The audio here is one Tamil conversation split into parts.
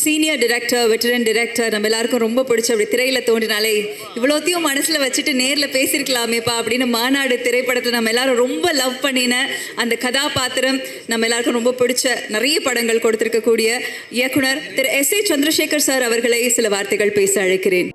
சீனியர் டிரெக்டர், வெட்டரன் டிரெக்டர், நம்ம எல்லாருக்கும் ரொம்ப பிடிச்ச அப்படி திரையில் தோன்றினாலே இவ்வளோத்தையும் மனசில் வச்சுட்டு நேரில் பேசியிருக்கலாமேப்பா அப்படின்னு மாநாடு திரைப்படத்தில் நம்ம எல்லாரும் ரொம்ப லவ் பண்ணின அந்த கதாபாத்திரம், நம்ம எல்லாருக்கும் ரொம்ப பிடிச்ச நிறைய படங்கள் கொடுத்துருக்கக்கூடிய இயக்குனர் திரு S.A. சந்திரசேகர் சார் அவர்களை சில வார்த்தைகள் பேச அழைக்கிறேன்.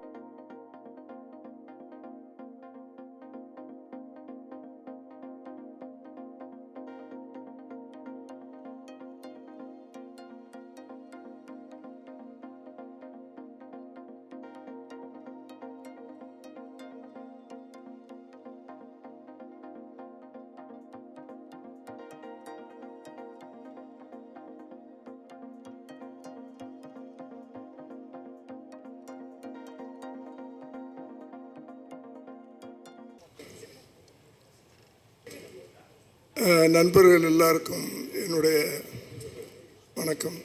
நண்பர்கள் எல்லாருக்கும் என்னுடைய வணக்கம்.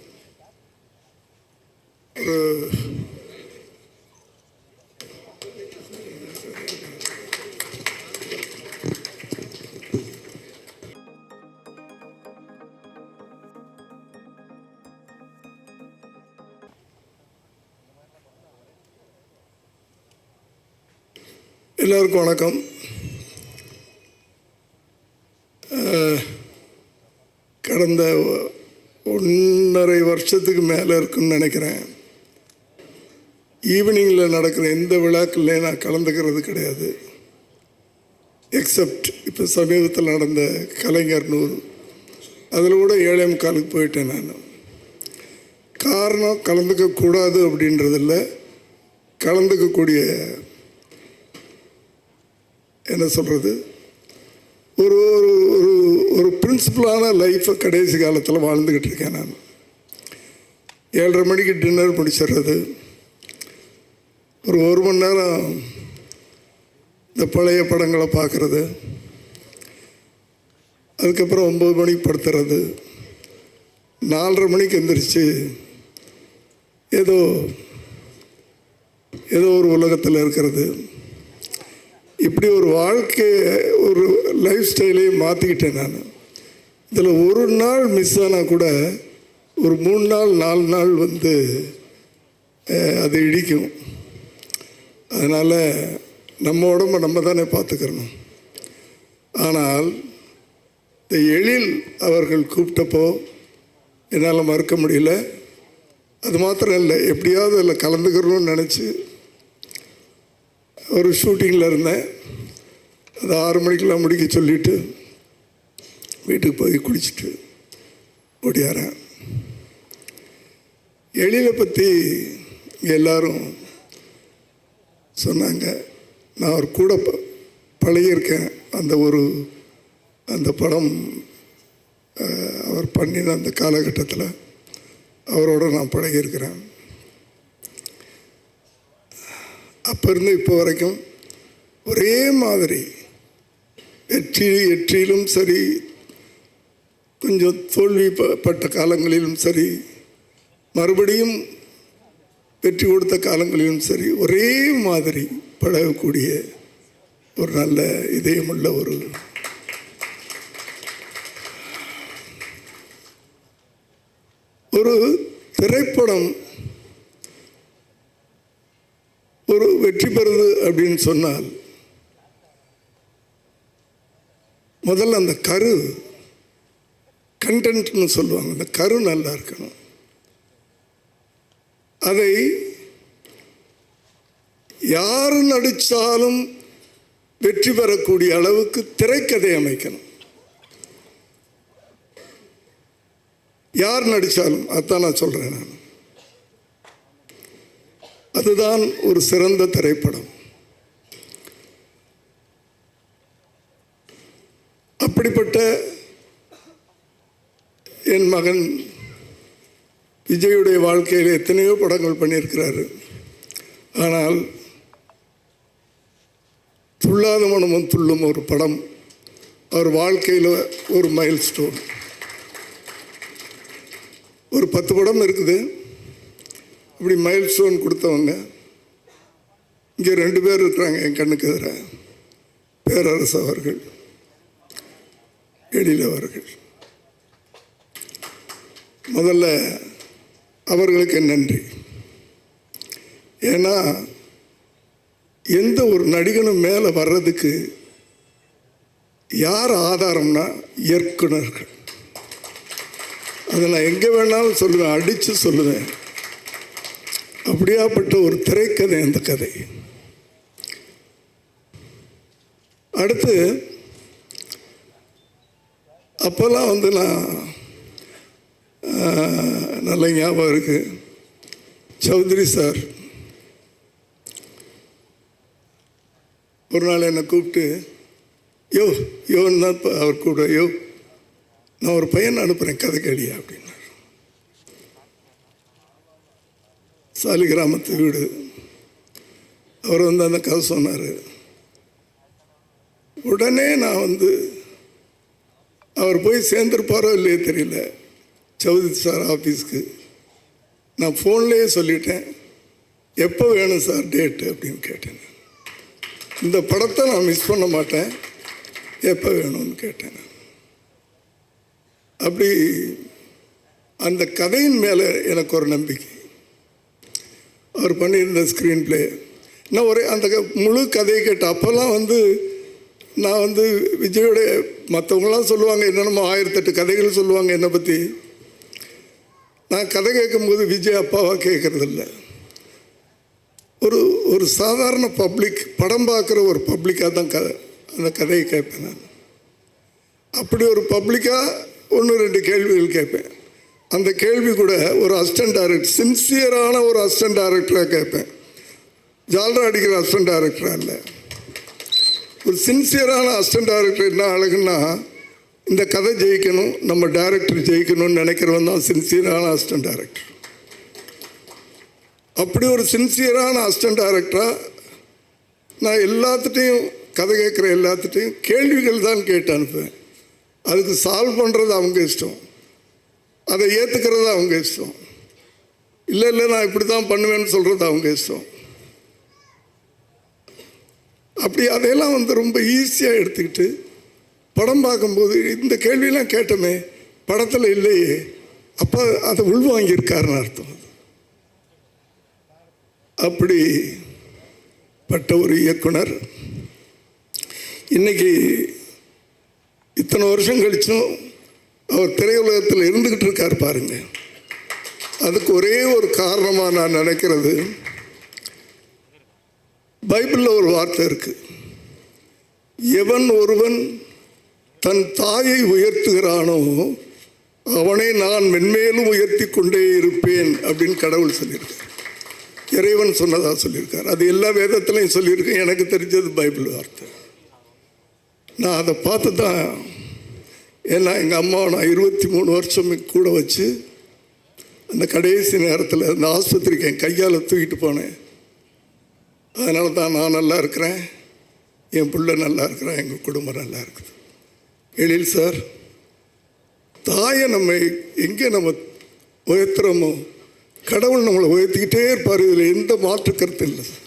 எல்லாருக்கும் வணக்கம். கடந்த 1.5 வருஷத்துக்கு மேலே இருக்குன்னு நினைக்கிறேன், ஈவினிங்கில் நடக்கிற எந்த விழாக்கள்லையும் நான் கலந்துக்கிறது கிடையாது. எக்ஸப்ட் இப்போ சமீபத்தில் நடந்த கலைஞர் 100, அதில் கூட 7:45 போயிட்டேன் நான். காரணம் கலந்துக்கக்கூடாது அப்படின்றதில்ல, கலந்துக்கக்கூடிய என்ன சொல்கிறது, ஒரு ஒரு ஒரு பிரின்சிபலான லைஃப்பை கடைசி காலத்தில் வாழ்ந்துக்கிட்டு இருக்கேன் நான். 7:30 மணிக்கு டின்னர் முடிச்சிடுறது, ஒரு 1 மணி நேரம் இந்த பழைய படங்களை பார்க்குறது, அதுக்கப்புறம் 9 மணிக்கு படுத்துறது, 4:30 மணிக்கு எந்திரிச்சு ஏதோ ஒரு உலகத்தில் இருக்கிறது. இப்படி ஒரு வாழ்க்கை, ஒரு லைஃப் ஸ்டைலையும் மாற்றிக்கிட்டேன் நான். இதில் ஒரு நாள் மிஸ் ஆனால் கூட ஒரு 3 நாள் 4 நாள் அது இடிக்கும். அதனால் நம்ம உடம்பை நம்ம தானே பார்த்துக்கிறணும். ஆனால் இந்த எழில் அவர்கள் கூப்பிட்டப்போ என்னால் மறுக்க முடியல. அது மாத்திரம் இல்லை, எப்படியாவது அதில் கலந்துக்கிறணும்னு நினச்சி ஒரு ஷூட்டிங்கில் இருந்தேன். அது 6 மணிக்கெல்லாம் முடிக்க சொல்லிவிட்டு வீட்டுக்கு போய் குளிச்சுட்டு ஓடியாரேன். எழிலை பற்றி எல்லோரும் சொன்னாங்க. நான் அவர் கூட பழகியிருக்கேன். அந்த படம் அவர் பண்ணின அந்த காலகட்டத்தில் அவரோட நான் பழகியிருக்கிறேன். அப்போ இருந்து இப்போ வரைக்கும் ஒரே மாதிரி வெற்றியிலும் சரி, கொஞ்சம் தோல்விப்பட்ட காலங்களிலும் சரி, மறுபடியும் வெற்றி கொடுத்த காலங்களிலும் சரி, ஒரே மாதிரி பழகக்கூடிய ஒரு நல்ல இதயமுள்ள ஒரு திரைப்படம் ஒரு வெற்றி பெறுது அப்படின்னு சொன்னால் முதல்ல அந்த கண்டென்ட்னு சொல்லுவாங்க, அந்த கரு நல்லா இருக்கணும். அதை யார் நடித்தாலும் வெற்றி பெறக்கூடிய அளவுக்கு திரைக்கதை அமைக்கணும். யார் நடித்தாலும், அதான் நான் சொல்கிறேன் நான். அதுதான் ஒரு சிறந்த திரைப்படம். அப்படிப்பட்ட என் மகன் விஜயுடைய வாழ்க்கையில் எத்தனையோ படங்கள் பண்ணியிருக்கிறாரு. ஆனால் துள்ளாத மனமும் துள்ளும் ஒரு படம் அவர் வாழ்க்கையில் ஒரு மைல் ஸ்டோன். ஒரு 10 படம் இருக்குது. இப்படி மைல் ஸ்டோன் கொடுத்தவங்க இங்கே 2 பேர் இருக்கிறாங்க என் கண்ணுக்கு எதிராக. பேரரசு அவர்கள், எழில் அவர்கள். முதல்ல அவர்களுக்கு நன்றி. ஏன்னா எந்த ஒரு நடிகனும் மேலே வர்றதுக்கு யார் ஆதாரம்னா இயக்குனர்கள். அதை நான் எங்கே வேணாலும் சொல்லுவேன், அடித்து சொல்லுவேன். அப்படியாப்பட்ட ஒரு திரைக்கதை அந்த கதை. அடுத்து அப்போல்லாம் நான் நல்ல ஞாபகம் இருக்கு, சௌத்ரி சார் ஒரு நாள் என்னை கூப்பிட்டு, யோன்னு தான் அவர் கூட, நான் ஒரு பையனை அனுப்புகிறேன் கதை கேளியா அப்படின்னார். சாலி கிராமத்து வீடு. அவர் அந்த கதை சொன்னார். உடனே நான் அவர் போய் சேர்ந்துருப்பாரோ இல்லையே தெரியல சௌத்ரி சார் ஆஃபீஸ்க்கு. நான் ஃபோன்லேயே சொல்லிட்டேன், எப்போ வேணும் சார் டேட்டு அப்படின்னு கேட்டேன். இந்த படத்தை நான் மிஸ் பண்ண மாட்டேன், எப்போ வேணும்னு கேட்டேன். அப்படி அந்த கதையின் மேலே எனக்கு ஒரு நம்பிக்கை. அவர் பண்ணியிருந்த ஸ்க்ரீன் பிளே நான் அந்த முழு கதையை கேட்டேன். அப்போல்லாம் நான் விஜயோட மற்றவங்களாம் சொல்லுவாங்க, என்னென்னமோ 1008 கதைகள் சொல்லுவாங்க என்னை பற்றி. நான் கதை கேட்கும்போது விஜய் அப்பாவாக கேட்குறதில்ல, ஒரு சாதாரண பப்ளிக், படம் பார்க்குற ஒரு பப்ளிக்காக தான் அந்த கதையை கேட்பேன் நான். அப்படி ஒரு பப்ளிக்காக 1-2 கேள்விகள் கேட்பேன். அந்த கேள்வி கூட ஒரு அசிஸ்டன்ட் டைரக்டர், சின்சியரான ஒரு அசிஸ்டன்ட் டைரக்டராக கேட்பேன். ஜால்ரா அடிக்கிற அசிஸ்டன்ட் டைரக்டராக இல்லை, ஒரு சின்சியரான அசிஸ்டன்ட் டைரக்டர். என்ன அழகுன்னா, இந்த கதை ஜெயிக்கணும், நம்ம டைரக்டர் ஜெயிக்கணும்னு நினைக்கிறவன் தான் சின்சியரான அசிஸ்டன்ட் டைரக்டர். அப்படி ஒரு சின்சியரான அசிஸ்டன்ட் டைரக்டராக நான் எல்லாத்துட்டையும், கதை கேட்குற எல்லாத்துட்டையும் கேள்விகள் தான் கேட்டு அனுப்புவேன். அதுக்கு சால்வ் பண்ணுறது அவங்க இஷ்டம், அதை ஏற்றுக்கிறது அவங்க இஷ்டம். இல்லை நான் இப்படி தான் பண்ணுவேன்னு சொல்கிறது அவங்க இஷ்டம். அப்படி அதையெல்லாம் ரொம்ப ஈஸியாக எடுத்துக்கிட்டு படம் பார்க்கும்போது இந்த கேள்வியெல்லாம் கேட்டோமே, படத்தில் இல்லையே, அப்போ அதை உள்வாங்கியிருக்காருன்னு அர்த்தம். அப்படிப்பட்ட ஒரு இயக்குனர் இன்னைக்கு இத்தனை வருஷம் கழிச்சும் அவர் திரையுலகத்தில் இருந்துக்கிட்டு இருக்கார் பாருங்க. அதுக்கு ஒரே ஒரு காரணமாக நான் நினைக்கிறது, பைபிளில் ஒரு வார்த்தை இருக்கு, எவன் ஒருவன் தன் தாயை உயர்த்துகிறானோ அவனை நான் மென்மேலும் உயர்த்தி கொண்டே இருப்பேன் அப்படின்னு கடவுள் சொல்லியிருக்கார். இறைவன் சொன்னதாக சொல்லியிருக்கார். அது எல்லா வேதத்திலையும் சொல்லியிருக்கேன், எனக்கு தெரிஞ்சது பைபிள் வார்த்தை. நான் அதை பார்த்து தான், ஏன்னா எங்கள் அம்மாவை நான் 23 வருஷம் கூட வச்சு அந்த கடைசி நேரத்தில் அந்த ஆஸ்பத்திரிக்கு என் கையால் தூக்கிட்டு போனேன். அதனால தான் நான் நல்லா இருக்கிறேன், என் பிள்ளை நல்லா இருக்கிறேன், எங்கள் குடும்பம் நல்லா இருக்குது. எழில் சார், தாயை எங்கே நம்ம உயர்த்துறோமோ கடவுள் நம்மளை உயர்த்திக்கிட்டே இருப்பார். இதில் எந்த மாற்று கருத்து இல்லை சார்.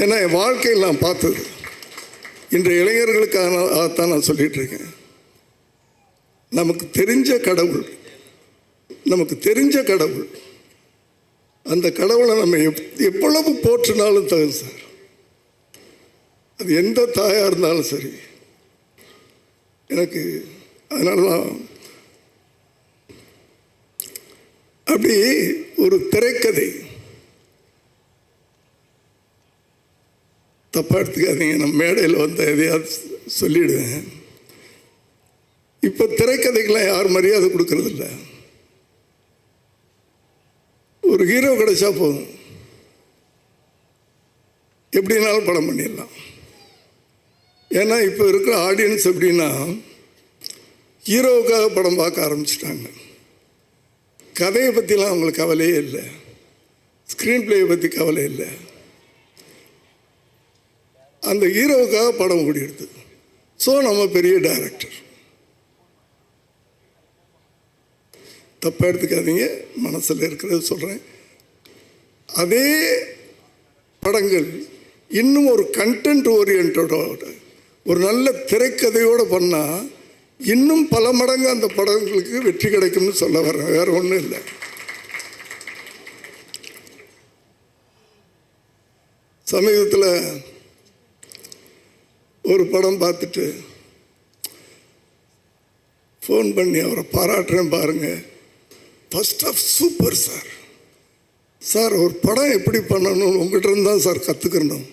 ஏன்னா என் வாழ்க்கையில் நான் பார்த்தது, இன்றைய இளைஞர்களுக்காக அதைத்தான் நான் சொல்லிகிட்டு இருக்கேன். நமக்கு தெரிஞ்ச கடவுள், அந்த கடவுளை நம்ம எவ்வளவு போற்றினாலும் தகுது சார். அது எந்த தாயாக இருந்தாலும் சரி. எனக்கு அதனால தான் அப்படி ஒரு திரைக்கதை, தப்பாக எடுத்துக்காதீங்க, நம்ம மேடையில் எதையாவது சொல்லிவிடுவேன். இப்போ திரைக்கதைக்கெல்லாம் யாரும் மரியாதை கொடுக்கறதில்ல. ஒரு ஹீரோ கிடைச்சா போதும், எப்படினாலும் படம் பண்ணிடலாம். ஏன்னா இப்போ இருக்கிற ஆடியன்ஸ் எப்படின்னா, ஹீரோவுக்காக படம் பார்க்க ஆரம்பிச்சிட்டாங்க. கதையை பற்றிலாம் அவங்களுக்கு கவலையே இல்லை, ஸ்க்ரீன் பிளேயை பற்றி கவலை இல்லை. அந்த ஹீரோவுக்காக படம் ஓடிடுது. ஸோ நம்ம பெரிய டைரக்டர். தப்பாக எடுத்துக்காதீங்க, மனசில் இருக்கிறது சொல்கிறேன். அதே படங்கள் இன்னும் ஒரு கண்டென்ட் ஓரியன்டோட, ஒரு நல்ல திரைக்கதையோடு பண்ணால் இன்னும் பல மடங்கு அந்த படங்களுக்கு வெற்றி கிடைக்கும்னு சொல்ல வர்றேன், வேறு ஒன்றும் இல்லை. சமீபத்தில் ஒரு படம் பார்த்துட்டு ஃபோன் பண்ணி அவரை பாராட்டுறேன் பாருங்கள், first of super sir. Sir ஒரு படம் எப்படி பண்ணணும்னு உங்கள்கிட்ட இருந்து தான் சார் கற்றுக்கணும்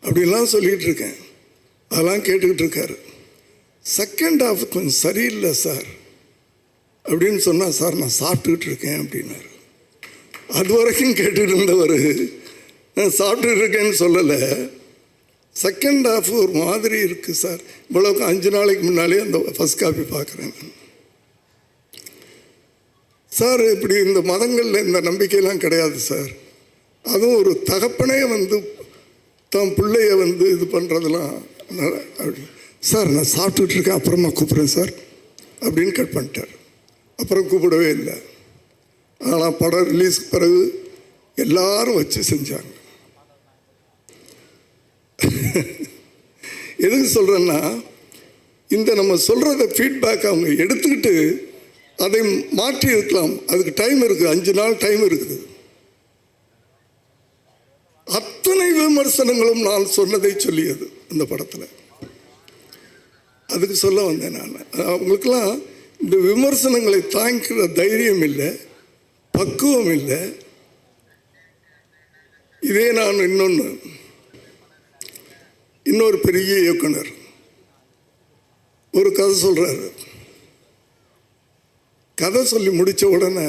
அப்படின்லாம் சொல்லிகிட்டு இருக்கேன். அதெல்லாம் கேட்டுக்கிட்டு இருக்காரு. செகண்ட் ஹாஃப் கொஞ்சம் சரியில்லை சார் அப்படின்னு சொன்னால், சார் நான் சாப்பிட்டுக்கிட்டு இருக்கேன் அப்படின்னாரு. அது வரைக்கும் கேட்டுக்கிட்டு இருந்தவர் நான் சாப்பிட்டுட்டு இருக்கேன்னு சொல்லலை, செகண்ட் ஹாஃப் ஒரு மாதிரி இருக்குது சார், இவ்வளோக்கு 5 நாளைக்கு முன்னாலே அந்த ஃபஸ்ட் காப்பி பார்க்குறேன் சார். இப்படி இந்த மதங்களில் இந்த நம்பிக்கையெல்லாம் கிடையாது சார். அதுவும் ஒரு தகப்பனே தன் பிள்ளைய இது பண்ணுறதெல்லாம் அப்படி சார் நான் சாப்பிட்டுட்டு இருக்கேன் அப்புறமா கூப்பிட்றேன் சார் அப்படின்னு கட் பண்ணிட்டார். அப்புறம் கூப்பிடவே இல்லை. ஆனால் படம் ரிலீஸ்க்கு பிறகு எல்லாரும் வச்சு செஞ்சாங்க. எதுக்கு சொல்கிறேன்னா, இந்த நம்ம சொல்கிறத ஃபீட்பேக் அவங்க எடுத்துக்கிட்டு அதை மாற்றி இருக்கலாம். அதுக்கு டைம் இருக்குது, 5 நாள் டைம் இருக்குது. அத்தனை விமர்சனங்களும் நான் சொன்னதை சொல்லியது அந்த படத்தில். அதுக்கு சொல்ல வந்தேன் நான். அவங்களுக்கெல்லாம் இந்த விமர்சனங்களை தாங்கிக்கிற தைரியம் இல்லை, பக்குவம் இல்லை. இதே நான் இன்னொரு பெரிய இயக்குனர் ஒரு கதை சொல்கிறாரு. கதை சொல்லி முடித்த உடனே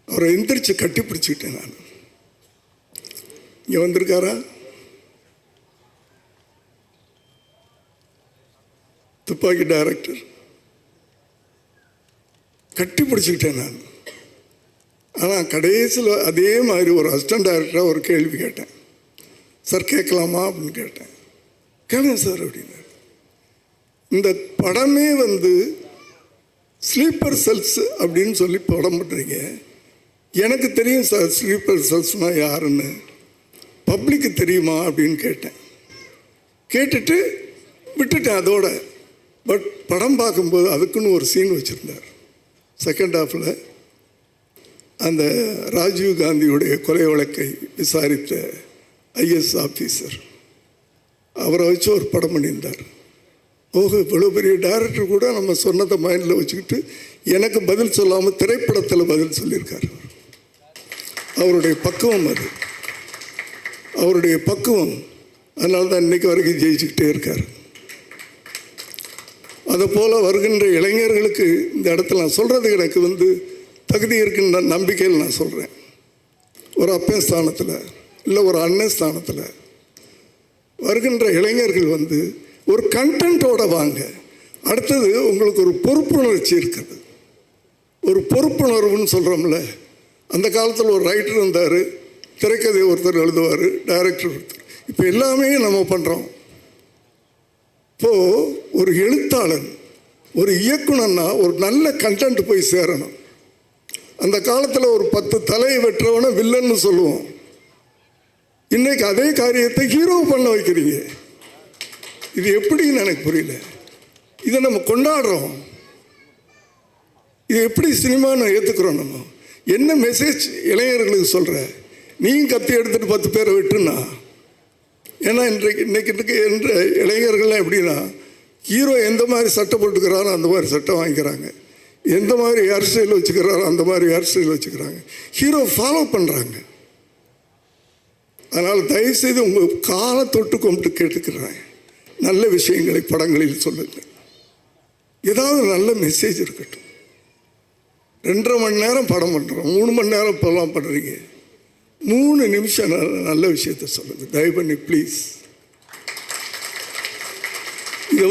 அவரை எந்திரிச்சு கட்டி பிடிச்சிக்கிட்டேன் நான். இங்கே வந்திருக்காரா? துப்பாக்கி டைரக்டர். கட்டி பிடிச்சிக்கிட்டேன் நான். ஆனால் கடைசியில் அதே மாதிரி ஒரு அசிஸ்டன்ட் டைரக்டராக ஒரு கேள்வி கேட்டேன். சார் கேட்கலாமா அப்படின்னு கேட்டேன். கேளுங்க சார் அப்படின்னாரு. இந்த படமே ஸ்லீப்பர் செல்ஸ் அப்படின்னு சொல்லி படம் பண்ணுறீங்க. எனக்கு தெரியும் சார் ஸ்லீப்பர் செல்ஸ்னால் யாருன்னு, பப்ளிக்கு தெரியுமா அப்படின்னு கேட்டேன். கேட்டுட்டு விட்டுட்டேன் அதோட. பட் படம் பார்க்கும்போது அதுக்குன்னு ஒரு சீன் வச்சுருந்தார். செகண்ட் ஹாஃபில் அந்த ராஜீவ் காந்தியுடைய கொலை வழக்கை விசாரித்த ஐஎஸ் ஆஃபீஸர், அவரை வச்சு ஒரு படம் பண்ணியிருந்தார். ஓஹோ, இவ்வளோ பெரிய டைரக்டர் கூட நம்ம சொன்னதை மைண்டில் வச்சுக்கிட்டு எனக்கு பதில் சொல்லாமல் திரைப்படத்தில் பதில் சொல்லியிருக்கார். அவருடைய பக்குவம் அது, அவருடைய பக்குவம். அதனால தான் இன்றைக்கி வரைக்கும் ஜெயிச்சுக்கிட்டே இருக்கார். அதை போல் வருகின்ற இளைஞர்களுக்கு இந்த இடத்துல நான் சொல்கிறது எனக்கு தகுதி இருக்குன்ற நம்பிக்கையில் நான் சொல்கிறேன். ஒரு அப்பன் ஸ்தானத்தில் இல்லை ஒரு அண்ணன் ஸ்தானத்தில் வருகின்ற இளைஞர்கள் ஒரு கண்டென்ட்டோட வாங்க. அடுத்தது உங்களுக்கு ஒரு பொறுப்புணர்ச்சி இருக்குது. ஒரு பொறுப்புணர்வுன்னு சொல்கிறோம்ல, அந்த காலத்தில் ஒரு ரைட்டர் இருந்தார், திரைக்கதை ஒருத்தர் எழுதுவார், டைரக்டர் ஒருத்தர். இப்போ எல்லாமே நம்ம பண்ணுறோம். இப்போது ஒரு எழுத்தாளன், ஒரு இயக்குனர்னா ஒரு நல்ல கண்டென்ட் போய் சேரணும். அந்த காலத்தில் ஒரு 10 தலையை வெட்டுறவனை வில்லன்னு சொல்லுவோம். இன்றைக்கு அதே காரியத்தை ஹீரோ பண்ண வைக்கிறீங்க. இது எப்படின்னு எனக்கு புரியல. இதை நம்ம கொண்டாடுறோம். இது எப்படி சினிமான்னு ஏற்றுக்கிறோம்? நம்ம என்ன மெசேஜ் இளைஞர்களுக்கு சொல்கிற? நீயும் கத்தி எடுத்துகிட்டு 10 பேரை வெட்டுனா? ஏன்னா இன்னைக்கு என்ற இளைஞர்கள்லாம் எப்படின்னா, ஹீரோ எந்த மாதிரி சட்டை போட்டுக்கிறாரோ அந்த மாதிரி சட்டை வாங்கிக்கிறாங்க, எந்த மாதிரி ஹேர் ஸ்டைல் வச்சுக்கிறாரோ அந்த மாதிரி ஹேர் ஸ்டைல் வச்சுக்கிறாங்க. ஹீரோ ஃபாலோ பண்ணுறாங்க. அதனால் தயவுசெய்து உங்கள் காலை தொட்டு கும்பிட்டு கேட்டுக்கிறேன், நல்ல விஷயங்களை படங்களில் சொல்லுங்கள். ஏதாவது நல்ல மெசேஜ் இருக்கட்டும். 2.5 மணி நேரம் படம் பண்ணுறோம், 3 மணி நேரம் இப்போலாம் பண்ணுறீங்க. 3 நிமிஷம் நல்ல விஷயத்த சொல்லுங்கள் தயவு பண்ணி ப்ளீஸ். இதை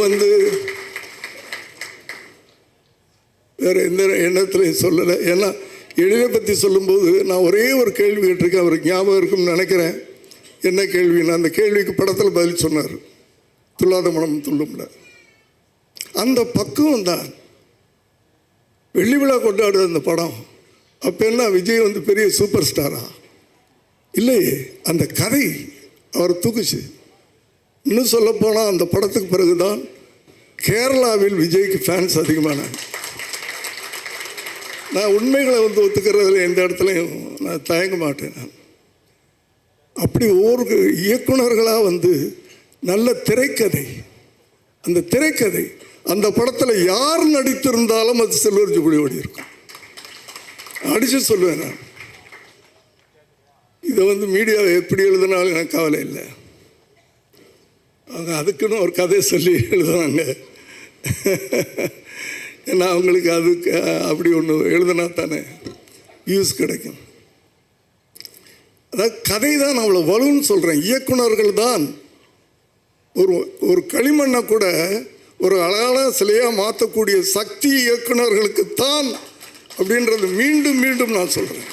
வேறு எந்த எண்ணத்துலையும் சொல்லலை. ஏன்னா எழிலை பற்றி சொல்லும்போது நான் ஒரே ஒரு கேள்வி கேட்டிருக்கேன், அவருக்கு ஞாபகம் இருக்குன்னு நினைக்கிறேன். என்ன கேள்வின்னா, அந்த கேள்விக்கு படத்தில் பதில் சொன்னார், துள்ளாத மனம் துள்ளும்ல. அந்த பக்குவம் தான் வெள்ளி விழா கொண்டாடுற அந்த படம். அப்போ என்ன விஜய் பெரிய சூப்பர் ஸ்டாரா? இல்லையே, அந்த கதை அவர் தூக்குச்சு. இன்னும் சொல்லப்போனால் அந்த படத்துக்கு பிறகுதான் கேரளாவில் விஜய்க்கு ஃபேன்ஸ் அதிகமானாங்க. நான் உண்மைகளை ஒத்துக்கிறதுல எந்த இடத்துலையும் நான் தயங்க மாட்டேன். நான் அப்படி ஒவ்வொரு இயக்குனர்களாக வந்து நல்ல திரைக்கதை, அந்த திரைக்கதை அந்த படத்தில் யார் நடித்திருந்தாலும் அது சில்வர் ஜூபிலி ஓடி இருக்கும். அடித்து சொல்லுவேன் நான். இதை வந்து மீடியாவை எப்படி எழுதினாலும் எனக்கு கவலை இல்லை. அவங்க அதுக்குன்னு ஒரு கதையை சொல்லி எழுதுனாங்க. ஏன்னா அவங்களுக்கு அதுக்கு அப்படி ஒன்று எழுதுனா தானே வியூஸ் கிடைக்கும். அதாவது கதை தான் அவ்வளோ வலுன்னு சொல்கிறேன். இயக்குனர்கள் தான் ஒரு களிமண்ணை கூட ஒரு அழகான சிலையாக மாற்றக்கூடிய சக்தி இயக்குனர்களுக்கு தான் அப்படின்றது மீண்டும் மீண்டும் நான் சொல்கிறேன்.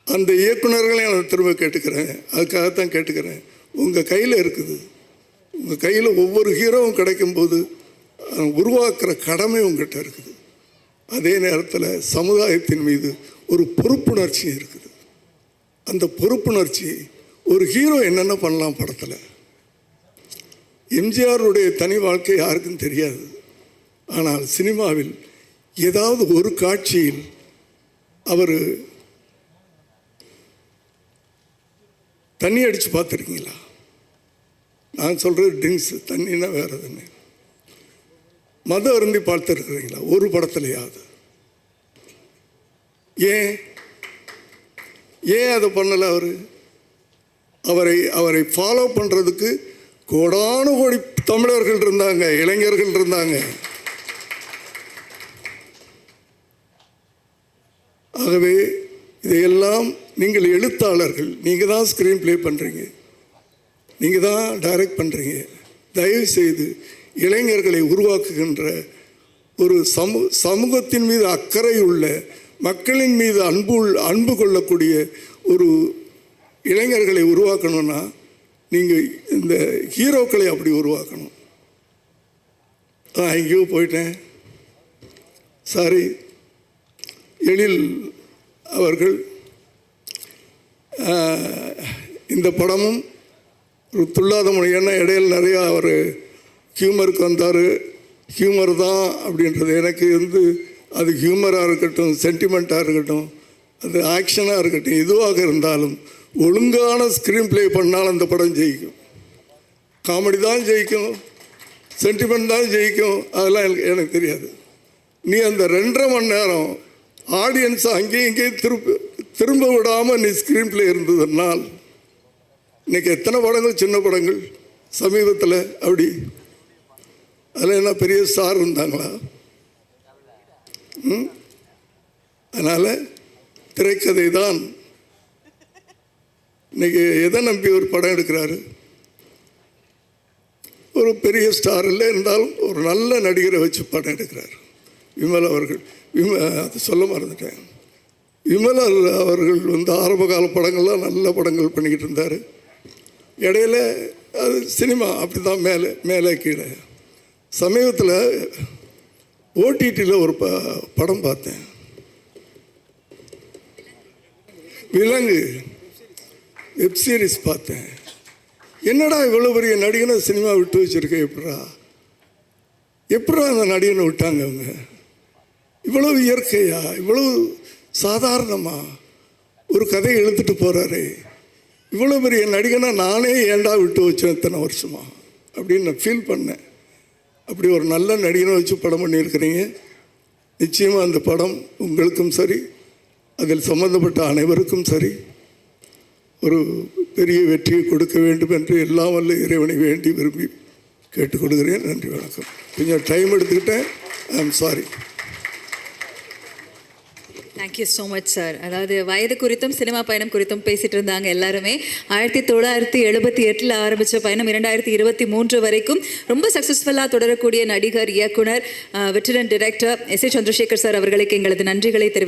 அந்த இயக்குனர்களையும் நான் திரும்ப கேட்டுக்கிறேன். அதுக்காகத்தான் கேட்டுக்கிறேன். உங்கள் கையில் இருக்குது. உங்கள் கையில் ஒவ்வொரு ஹீரோவும் கிடைக்கும்போது உருவாக்குற கடமை உங்கள்கிட்ட இருக்குது. அதே நேரத்தில் சமுதாயத்தின் மீது ஒரு பொறுப்புணர்ச்சி இருக்குது. அந்த பொறுப்புணர்ச்சி ஒரு ஹீரோ என்னென்ன பண்ணலாம் படத்தில். எம்ஜிஆருடைய தனி வாழ்க்கை யாருக்கும் தெரியாது. ஆனால் சினிமாவில் ஏதாவது ஒரு காட்சியில் அவர் தண்ணி அடித்து பார்த்துருக்கீங்களா? நான் சொல்கிறது ட்ரிங்க்ஸ், தண்ணின்னா வேறு தண்ணி. மது அருந்தி பார்த்துருக்குறீங்களா ஒரு படத்துலையாவது? ஏன் அதை பண்ணலை? அவரை ஃபாலோ பண்ணுறதுக்கு கோடானு கோடி தமிழர்கள் இருந்தாங்க, இளைஞர்கள் இருந்தாங்க. ஆகவே இதையெல்லாம் நீங்கள் எழுத்தாளர்கள், நீங்கள் தான் ஸ்க்ரீன் ப்ளே பண்ணுறீங்க, நீங்கள் தான் டைரக்ட் பண்ணுறீங்க. தயவு செய்து இளைஞர்களை உருவாக்குகின்ற ஒரு சமூகத்தின் மீது அக்கறை உள்ள, மக்களின் மீது அன்பு கொள்ளக்கூடிய ஒரு இளைஞர்களை உருவாக்கணும்னா நீங்கள் இந்த ஹீரோக்களை அப்படி உருவாக்கணும். எங்கேயோ போயிட்டேன், சாரி. எழில் அவர்கள் இந்த படமும் ஒரு துள்ளாத மொழி. ஏன்னா இடையில் நிறையா அவர் ஹியூமருக்கு வந்தார். ஹியூமர் தான் அப்படின்றது எனக்கு வந்து அது ஹியூமராக இருக்கட்டும், சென்டிமெண்ட்டாக இருக்கட்டும், அது ஆக்ஷனாக இருக்கட்டும், எதுவாக இருந்தாலும் ஒழுங்கான ஸ்க்ரீன் ப்ளே பண்ணால் அந்த படம் ஜெயிக்கும். காமெடி தான் ஜெயிக்கும், சென்டிமெண்ட் தான் ஜெயிக்கும், அதெல்லாம் எனக்கு தெரியாது. நீ அந்த 2.5 மணி நேரம் ஆடியன்ஸை அங்கேயும் இங்கேயும் திரும்ப விடாமல் நீ ஸ்க்ரீன் ப்ளே இருந்ததுனால் இன்றைக்கி எத்தனை படங்கள், சின்ன படங்கள் சமீபத்தில் அப்படி அதில் என்ன பெரிய ஸ்டார் இருந்தாங்களா? அதனால் திரைக்கதை தான். இன்றைக்கி எதை நம்பி ஒரு படம் எடுக்கிறாரு? ஒரு பெரிய ஸ்டார் இல்லை இருந்தாலும் ஒரு நல்ல நடிகரை வச்சு படம் எடுக்கிறார். விமல் அவர்கள், அது சொல்ல மறந்துட்டேன். விமல் அவர்கள் வந்து ஆரம்ப கால படங்கள்லாம் நல்ல படங்கள் பண்ணிக்கிட்டு இருந்தார். இடையில அது சினிமா அப்படி தான் மேலே கீழே. சமீபத்தில் ஓடிடியில் ஒரு படம் பார்த்தேன், விலங்கு வெப்சீரிஸ் பார்த்தேன். என்னடா இவ்வளோ பெரிய நடிகனை சினிமா விட்டு வச்சுருக்கேன், எப்படா அந்த நடிகனை விட்டாங்க அவங்க? இவ்வளவு இயற்கையா, இவ்வளவு சாதாரணமாக ஒரு கதையை எழுத்துட்டு போகிறாரு. இவ்வளோ பெரிய நடிகனை நானே ஏண்டா விட்டு வச்சேன் இத்தனை வருஷமா அப்படின்னு நான் ஃபீல் பண்ணேன். அப்படி ஒரு நல்ல நடிகனை வச்சு படம் பண்ணியிருக்கிறீங்க. நிச்சயமாக அந்த படம் உங்களுக்கும் சரி, அதில் சம்மந்தப்பட்ட அனைவருக்கும் சரி, ஒரு பெரிய வெற்றியை கொடுக்க வேண்டும் என்று எல்லாம் வல்ல இறைவனை வேண்டி விரும்பி கேட்டுக்கொள்கிறேன். நன்றி, வணக்கம். கொஞ்சம் டைம் எடுத்துக்கிட்டேன், I am sorry. Thank you so much sir. அதாவது வயது குறித்தும் சினிமா பயணம் குறித்தும் பேசிகிட்டு இருந்தாங்க எல்லாருமே. 1978 ஆரம்பித்த பயணம் 2023 வரைக்கும் ரொம்ப சக்ஸஸ்ஃபுல்லாக தொடரக்கூடிய நடிகர், இயக்குனர், veteran director S A. Chandrasekhar sir அவர்களுக்கு எங்களது நன்றிகளை தெரிவித்துக்